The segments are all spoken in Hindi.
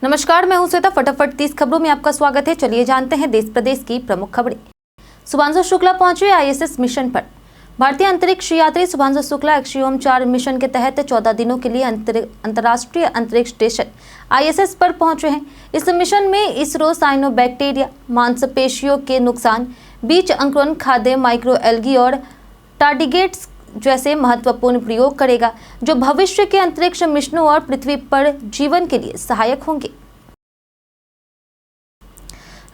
नमस्कार, मैं हूं श्वेता। फटाफट 30 खबरों में आपका स्वागत है। चलिए जानते हैं देश प्रदेश की प्रमुख खबरें। शुभांशु शुक्ला पहुंचे आईएसएस मिशन पर। भारतीय अंतरिक्ष यात्री शुभांशु शुक्ला एक्सियोम-4 मिशन के तहत 14 दिनों के लिए अंतर्राष्ट्रीय अंतरिक्ष स्टेशन आईएसएस पर पहुंचे हैं। इस मिशन में इसरो साइनोबैक्टीरिया, मांसपेशियों के नुकसान, बीज अंकुरण, खाद्य, माइक्रो एल्गी और टार्डिग्रेड्स जैसे महत्वपूर्ण प्रयोग करेगा, जो भविष्य के अंतरिक्ष मिशनों और पृथ्वी पर जीवन के लिए सहायक होंगे।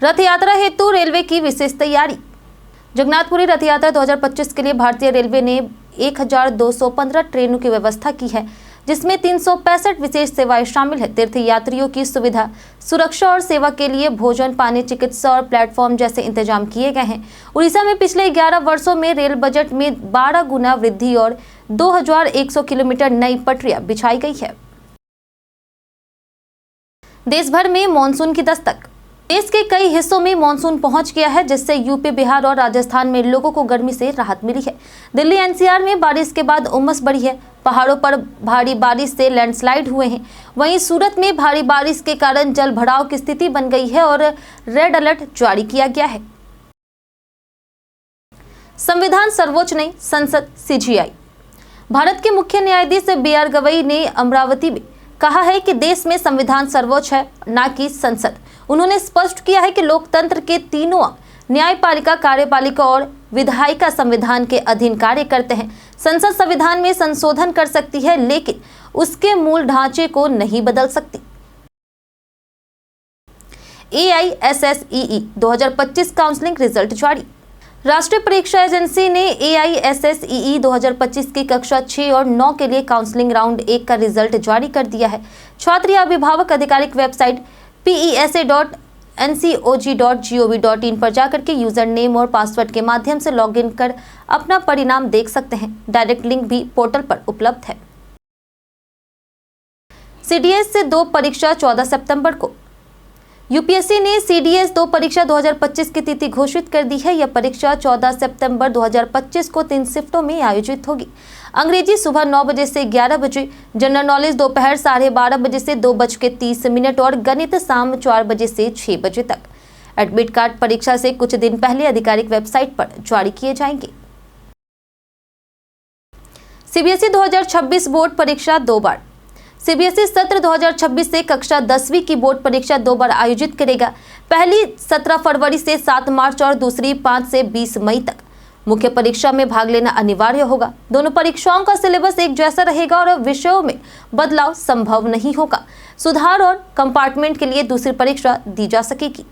रथ यात्रा हेतु रेलवे की विशेष तैयारी। जगन्नाथपुरी रथ यात्रा 2025 के लिए भारतीय रेलवे ने 1215 ट्रेनों की व्यवस्था की है, जिसमें 365 विशेष सेवाएं शामिल है। तीर्थ यात्रियों की सुविधा, सुरक्षा और सेवा के लिए भोजन, पानी, चिकित्सा और प्लेटफॉर्म जैसे इंतजाम किए गए हैं। उड़ीसा में पिछले 11 वर्षों में रेल बजट में 12 गुना वृद्धि और 2100 किलोमीटर नई पटरियां बिछाई गई है। देश भर में मानसून की दस्तक। देश के कई हिस्सों में मानसून पहुंच गया है, जिससे यूपी, बिहार और राजस्थान में लोगों को गर्मी से राहत मिली है। दिल्ली एनसीआर में बारिश के बाद उमस बढ़ी है। पहाड़ों पर भारी बारिश से लैंडस्लाइड हुए हैं। वहीं सूरत में भारी बारिश के कारण जल भराव की स्थिति बन गई है और रेड अलर्ट जारी किया गया है। संविधान सर्वोच्च नहीं, संसद सीजीआई। भारत के मुख्य न्यायाधीश बीआर गवई ने अमरावती में कहा है कि देश में संविधान सर्वोच्च है, न कि संसद। उन्होंने स्पष्ट किया है कि लोकतंत्र के तीनों अंग न्यायपालिका, कार्यपालिका और विधायिका संविधान के अधीन कार्य करते हैं। संसद संविधान में संशोधन कर सकती है, लेकिन उसके मूल ढांचे को नहीं बदल सकती। AISSEE 2025 काउंसलिंग रिजल्ट जारी। राष्ट्रीय परीक्षा एजेंसी ने AISSEE 2025 की कक्षा 6 और 9 के लिए काउंसलिंग राउंड 1 का रिजल्ट जारी कर दिया है। छात्र या अभिभावक आधिकारिक वेबसाइट pesa.ncog.gov.in पर जाकर के यूजर नेम और पासवर्ड के माध्यम से लॉगिन कर अपना परिणाम देख सकते हैं। डायरेक्ट लिंक भी पोर्टल पर उपलब्ध है। CDS से 2 परीक्षा 14 सितंबर को। यूपीएससी ने CDS 2 परीक्षा 2025 की तिथि घोषित कर दी है। यह परीक्षा 14 सितंबर 2025 को 3 शिफ्टों में आयोजित होगी। अंग्रेजी सुबह 9 बजे से 11 बजे, जनरल नॉलेज दोपहर 12:30 बजे से 2:30 और गणित शाम 4 बजे से 6 बजे तक। एडमिट कार्ड परीक्षा से कुछ दिन पहले आधिकारिक वेबसाइट पर जारी किए जाएंगे। CBSE 2026 बोर्ड परीक्षा 2 बार। CBSE सत्र 2026 से कक्षा 10वीं की बोर्ड परीक्षा 2 बार आयोजित करेगा। पहली 17 फरवरी से 7 मार्च और दूसरी 5 से 20 मई तक। मुख्य परीक्षा में भाग लेना अनिवार्य होगा। दोनों परीक्षाओं का सिलेबस एक जैसा रहेगा और विषयों में बदलाव संभव नहीं होगा। सुधार और कंपार्टमेंट के लिए दूसरी परीक्षा दी जा सकेगी।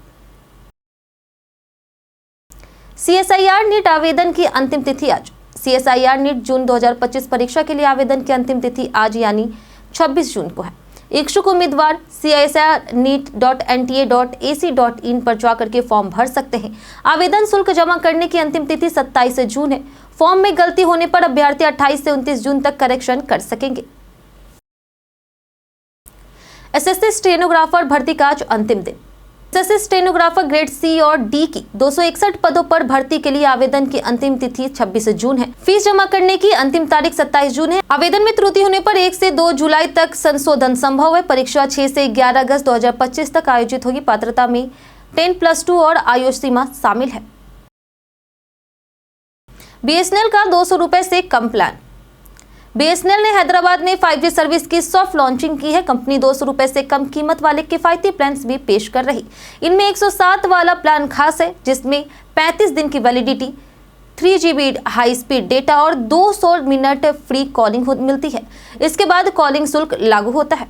CSIR नीट आवेदन की अंतिम तिथि आज। CSIR नीट जून 2025 परीक्षा के लिए आवेदन की अंतिम तिथि आज यानी 26 जून को है। इच्छुक उम्मीदवार csirneet.nta.ac.in पर जाकर के फॉर्म भर सकते हैं। आवेदन शुल्क जमा करने की अंतिम तिथि 27 जून है। फॉर्म में गलती होने पर अभ्यर्थी 28 से 29 जून तक करेक्शन कर सकेंगे। SSC स्टेनोग्राफर भर्ती का आज अंतिम दिन। SSC स्टेनोग्राफर ग्रेड C और D की 261 पदों पर भर्ती के लिए आवेदन की अंतिम तिथि 26 जून है। फीस जमा करने की अंतिम तारीख 27 जून है। आवेदन में त्रुटि होने पर 1 से 2 जुलाई तक संशोधन संभव है। परीक्षा 6 से 11 अगस्त 2025 तक आयोजित होगी। पात्रता में 10+2 और आयु सीमा शामिल है। BSNL का 200 रुपए से कम प्लान। BSNL ने हैदराबाद में 5G सर्विस की सॉफ्ट लॉन्चिंग की है। कंपनी 200 रुपए से कम कीमत वाले किफायती प्लान्स भी पेश कर रही। इनमें 107 वाला प्लान खास है, जिसमें 35 दिन की validity, 3 GB high speed data और 200 मिनट फ्री कॉलिंग मिलती है। इसके बाद कॉलिंग शुल्क लागू होता है।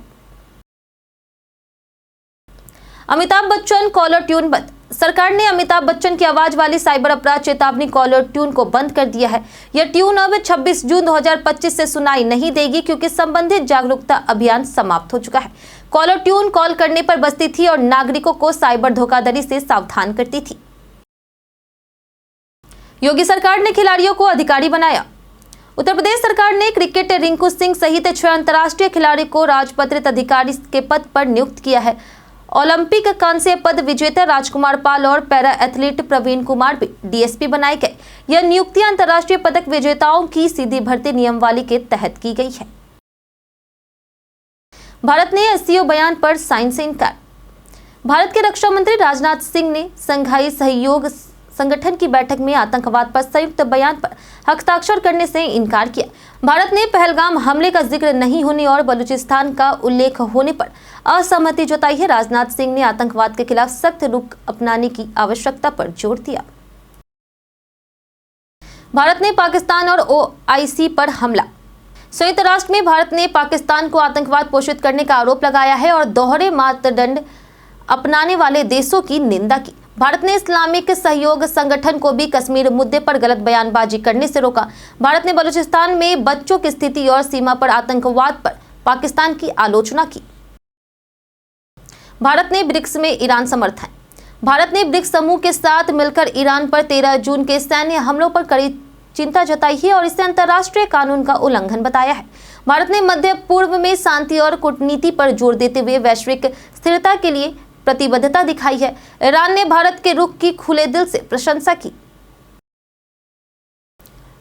अमिताभ बच्चन कॉलर ट्यून बंद। सरकार ने अमिताभ बच्चन की आवाज वाली साइबर अपराध चेतावनी कॉलर ट्यून को बंद कर दिया है। यह ट्यून अब 26 जून 2025 से सुनाई नहीं देगी, क्योंकि संबंधित जागरूकता अभियान समाप्त हो चुका है। कॉलर ट्यून कॉल करने पर बजती थी और नागरिकों को साइबर धोखाधड़ी से सावधान करती थी। योगी सरकार ने खिलाड़ियों को अधिकारी बनाया। उत्तर प्रदेश सरकार ने क्रिकेट रिंकू सिंह सहित 6 अंतर्राष्ट्रीय खिलाड़ियों को राजपत्रित अधिकारी के पद पर नियुक्त किया है। ओलंपिक कांस्य पद विजेता राजकुमार पाल और पैरा एथलीट प्रवीण कुमार भी DSP बनाए गए। यह नियुक्तियां अंतर्राष्ट्रीय पदक विजेताओं की सीधी भर्ती नियमावली के तहत की गई है। भारत ने एससीओ बयान पर साइन से इनकार। भारत के रक्षा मंत्री राजनाथ सिंह ने संघाई सहयोग संगठन की बैठक में आतंकवाद पर संयुक्त बयान पर हस्ताक्षर करने से इनकार किया। भारत ने पहलगाम हमले का जिक्र नहीं होने और बलूचिस्तान का उल्लेख होने पर असहमति जताई है। राजनाथ सिंह ने आतंकवाद के खिलाफ सख्त रुख अपनाने की आवश्यकता पर जोर दिया। भारत ने पाकिस्तान और ओआईसी पर हमला। संयुक्त राष्ट्र में भारत ने पाकिस्तान को आतंकवाद पोषित करने का आरोप लगाया है और दोहरे मापदंड अपनाने वाले देशों की निंदा की। भारत ने इस्लामिक सहयोग संगठन को भी कश्मीर मुद्दे पर गलत बयानबाजी करने से रोका। भारत ने बलूचिस्तान में बच्चों की स्थिति और सीमा पर आतंकवाद पर पाकिस्तान की आलोचना की। भारत ने ब्रिक्स में ईरान समर्थन। भारत ने ब्रिक्स समूह के साथ मिलकर ईरान पर 13 जून के सैन्य हमलों पर कड़ी चिंता जताई है और इसे अंतर्राष्ट्रीय कानून का उल्लंघन बताया है। भारत ने मध्य पूर्व में शांति और कूटनीति पर जोर देते हुए वैश्विक स्थिरता के लिए प्रतिबद्धता दिखाई है। ईरान ने भारत के रुख की खुले दिल से प्रशंसा की।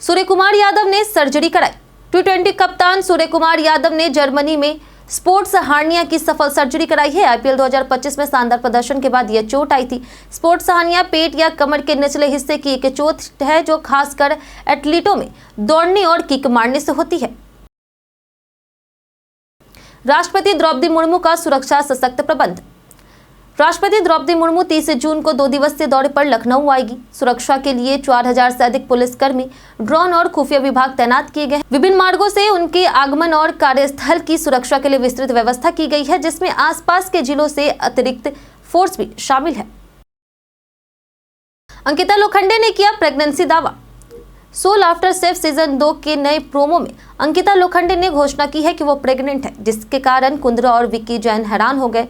सूर्यकुमार यादव ने सर्जरी कराई। टी20 कप्तान सूर्यकुमार यादव ने जर्मनी में स्पोर्ट्स हार्निया की सफल सर्जरी कराई है। आईपीएल 2025 में शानदार प्रदर्शन के बाद यह चोट आई थी। स्पोर्ट्स हार्निया पेट या कमर के निचले हिस्से की एक चोट है जो खासकर एथलीटों में दौड़ने और किक मारने से होती है। राष्ट्रपति द्रौपदी मुर्मू का सुरक्षा सशक्त प्रबंध। राष्ट्रपति द्रौपदी मुर्मू 30 जून को 2 दिवसीय दौरे पर लखनऊ आएगी। सुरक्षा के लिए 4000 से अधिक पुलिसकर्मी, ड्रोन और खुफिया विभाग तैनात किए गए। विभिन्न मार्गों से उनके आगमन और कार्यस्थल की सुरक्षा के लिए विस्तृत व्यवस्था की गई है, जिसमें आसपास के जिलों से अतिरिक्त फोर्स भी शामिल है। अंकिता लोखंडे ने किया प्रेगनेंसी दावा। सोल आफ्टर सेफ सीजन 2 के नए प्रोमो में अंकिता लोखंडे ने घोषणा की है कि वो प्रेग्नेंट है, जिसके कारण कुंद्रा और विक्की जैन हैरान हो गए।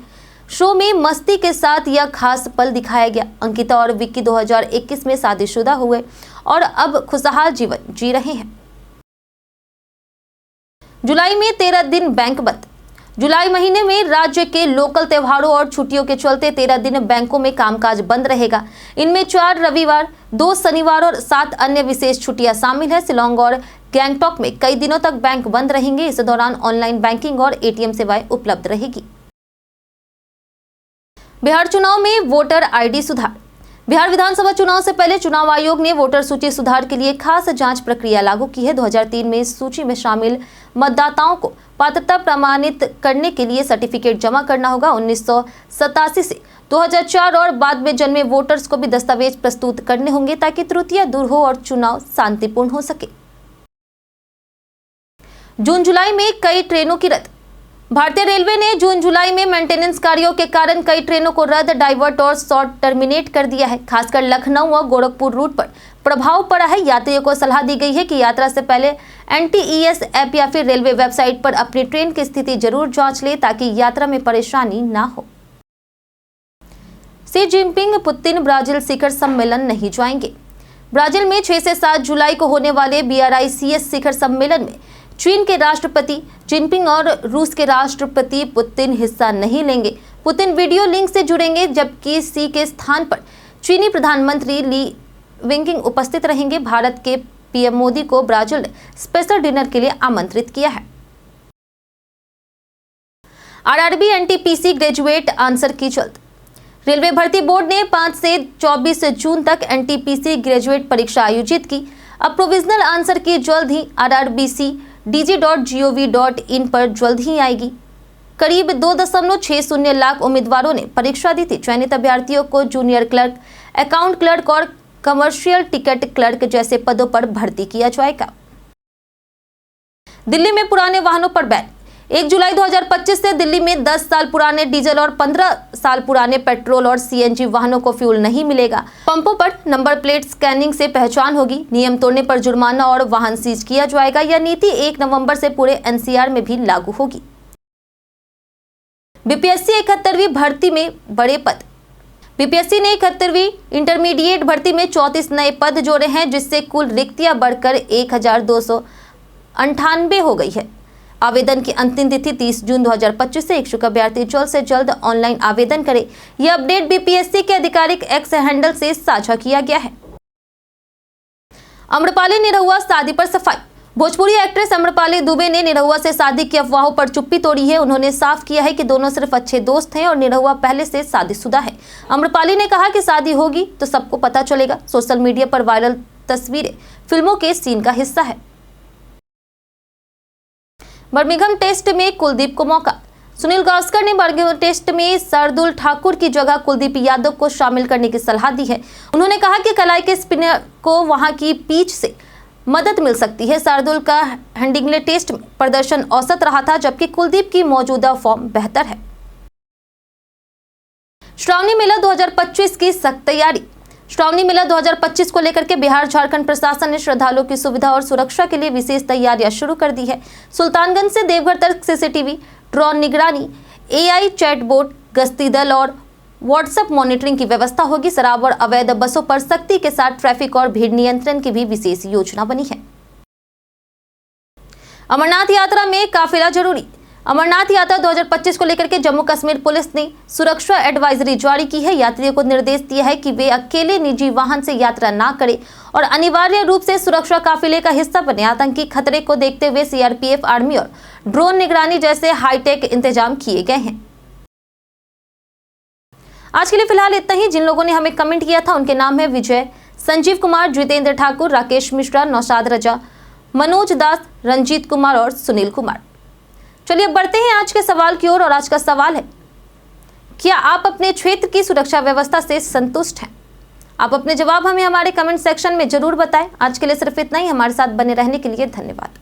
शो में मस्ती के साथ यह खास पल दिखाया गया। अंकिता और विक्की 2021 में शादीशुदा हुए और अब खुशहाल जीवन जी रहे हैं। जुलाई में 13 दिन बैंक बंद। जुलाई महीने में राज्य के लोकल त्योहारों और छुट्टियों के चलते 13 दिन बैंकों में कामकाज बंद रहेगा। इनमें 4 रविवार, 2 शनिवार और 7 अन्य विशेष छुट्टियां शामिल है। शिलोंग और गैंगटॉक में कई दिनों तक बैंक बंद रहेंगे। इस दौरान ऑनलाइन बैंकिंग और एटीएम सेवाएं उपलब्ध रहेगी। बिहार चुनाव में वोटर आईडी सुधार। बिहार विधानसभा चुनाव से पहले चुनाव आयोग ने वोटर सूची सुधार के लिए खास जांच प्रक्रिया लागू की है। 2003 में सूची में शामिल मतदाताओं को पात्रता प्रमाणित करने के लिए सर्टिफिकेट जमा करना होगा। 1987 से 2004 और बाद में जन्मे वोटर्स को भी दस्तावेज प्रस्तुत करने होंगे ताकि त्रुटियां दूर हो और चुनाव शांतिपूर्ण हो सके। जून जुलाई में कई ट्रेनों की रद्द। भारतीय रेलवे ने जून जुलाई में मेंटेनेंस कार्यों के कारण कई ट्रेनों को रद्द, डाइवर्ट और शॉर्ट टर्मिनेट कर दिया है। खासकर लखनऊ और गोरखपुर रूट पर प्रभाव पड़ा है। यात्रियों को सलाह दी गई है कि यात्रा से पहले एनटीईएस ऐप या फिर रेलवे वेबसाइट पर अपनी ट्रेन की स्थिति जरूर जांच ले ताकि यात्रा में परेशानी ना हो। शी जिनपिंग पुतिन ब्राजील शिखर सम्मेलन नहीं जाएंगे। ब्राजील में 6 से 7 जुलाई को होने वाले BRICS शिखर सम्मेलन में चीन के राष्ट्रपति जिनपिंग और रूस के राष्ट्रपति पुतिन हिस्सा नहीं लेंगे। पुतिन वीडियो लिंक से जुड़ेंगे, जबकि शी के स्थान पर चीनी प्रधानमंत्री ली विंगिंग उपस्थित रहेंगे। भारत के पीएम मोदी को ब्राजील ने स्पेशल डिनर के लिए आमंत्रित किया है। आरआरबी एनटीपीसी ग्रेजुएट आंसर की जल्द। रेलवे भर्ती बोर्ड ने 5 से 24 जून तक एनटीपीसी ग्रेजुएट परीक्षा आयोजित की। अब प्रोविजनल आंसर की जल्द ही rrbc.dg.gov.in पर जल्द ही आएगी। करीब 2.60 लाख उम्मीदवारों ने परीक्षा दी थी। चयनित अभ्यर्थियों को जूनियर क्लर्क, अकाउंट क्लर्क और कमर्शियल टिकट क्लर्क जैसे पदों पर भर्ती किया जाएगा। दिल्ली में पुराने वाहनों पर बैन। 1 जुलाई 2025 से दिल्ली में 10 साल पुराने डीजल और 15 साल पुराने पेट्रोल और सीएनजी वाहनों को फ्यूल नहीं मिलेगा। पंपों पर नंबर प्लेट स्कैनिंग से पहचान होगी। नियम तोड़ने पर जुर्माना और वाहन सीज किया जाएगा। यह नीति 1 नवंबर से पूरे एनसीआर में भी लागू होगी। बीपीएससी 71वीं भर्ती में बड़े पद। बीपीएससी ने 71वीं इंटरमीडिएट भर्ती में 34 नए पद जोड़े हैं, जिससे कुल रिक्तियां बढ़कर 1298 हो गई है। आवेदन की अंतिम तिथि 30 जून 2025 से इच्छुक अभ्यर्थी जल्द से जल्द ऑनलाइन आवेदन करें। यह अपडेट बीपीएससी के आधिकारिक एक्स हैंडल से साझा किया गया है। आम्रपाली निरहुआ शादी पर सफाई। भोजपुरी एक्ट्रेस अम्रपाली दुबे ने निरहुआ से शादी की अफवाहों पर चुप्पी तोड़ी है। उन्होंने साफ किया है कि दोनों सिर्फ अच्छे दोस्त हैं और निरहुआ पहले से शादीशुदा है। अम्रपाली ने कहा कि शादी होगी तो सबको पता चलेगा। सोशल मीडिया पर वायरल तस्वीरें फिल्मों के सीन का हिस्सा है। बर्मिंघम टेस्ट में कुलदीप को मौका। सुनील गावस्कर ने बर्मिंघम टेस्ट में शार्दुल ठाकुर की जगह कुलदीप यादव को शामिल करने की सलाह दी है। उन्होंने कहा कि कलाई के स्पिनर को वहां की पिच से मदद मिल सकती है। शार्दुल का हेडिंग्ले टेस्ट में प्रदर्शन औसत रहा था, जबकि कुलदीप की मौजूदा फॉर्म बेहतर है। श्रावणी मेला 2025 की सख्त तैयारी। श्रावणी मेला 2025 को लेकर के बिहार झारखंड प्रशासन ने श्रद्धालुओं की सुविधा और सुरक्षा के लिए विशेष तैयारियां शुरू कर दी है। सुल्तानगंज से देवघर तक सीसीटीवी, ड्रोन निगरानी, AI चैटबोट, गश्ती दल और व्हाट्सएप मॉनिटरिंग की व्यवस्था होगी। शराब और अवैध बसों पर सख्ती के साथ ट्रैफिक और भीड़ नियंत्रण की भी विशेष योजना बनी है। अमरनाथ यात्रा में काफिला जरूरी। अमरनाथ यात्रा 2025 को लेकर के जम्मू कश्मीर पुलिस ने सुरक्षा एडवाइजरी जारी की है। यात्रियों को निर्देश दिया है कि वे अकेले निजी वाहन से यात्रा ना करें और अनिवार्य रूप से सुरक्षा काफिले का हिस्सा बने। आतंकी खतरे को देखते हुए CRPF, आर्मी और ड्रोन निगरानी जैसे हाईटेक इंतजाम किए गए हैं। आज के लिए फिलहाल इतना ही। जिन लोगों ने हमें कमेंट किया था उनके नाम है विजय, संजीव कुमार, जितेंद्र ठाकुर, राकेश मिश्रा, नौशाद रजा, मनोज दास, रंजीत कुमार और सुनील कुमार। चलिए अब बढ़ते हैं आज के सवाल की ओर। और आज का सवाल है, क्या आप अपने क्षेत्र की सुरक्षा व्यवस्था से संतुष्ट हैं? आप अपने जवाब हमें हमारे कमेंट सेक्शन में जरूर बताएं। आज के लिए सिर्फ इतना ही। हमारे साथ बने रहने के लिए धन्यवाद।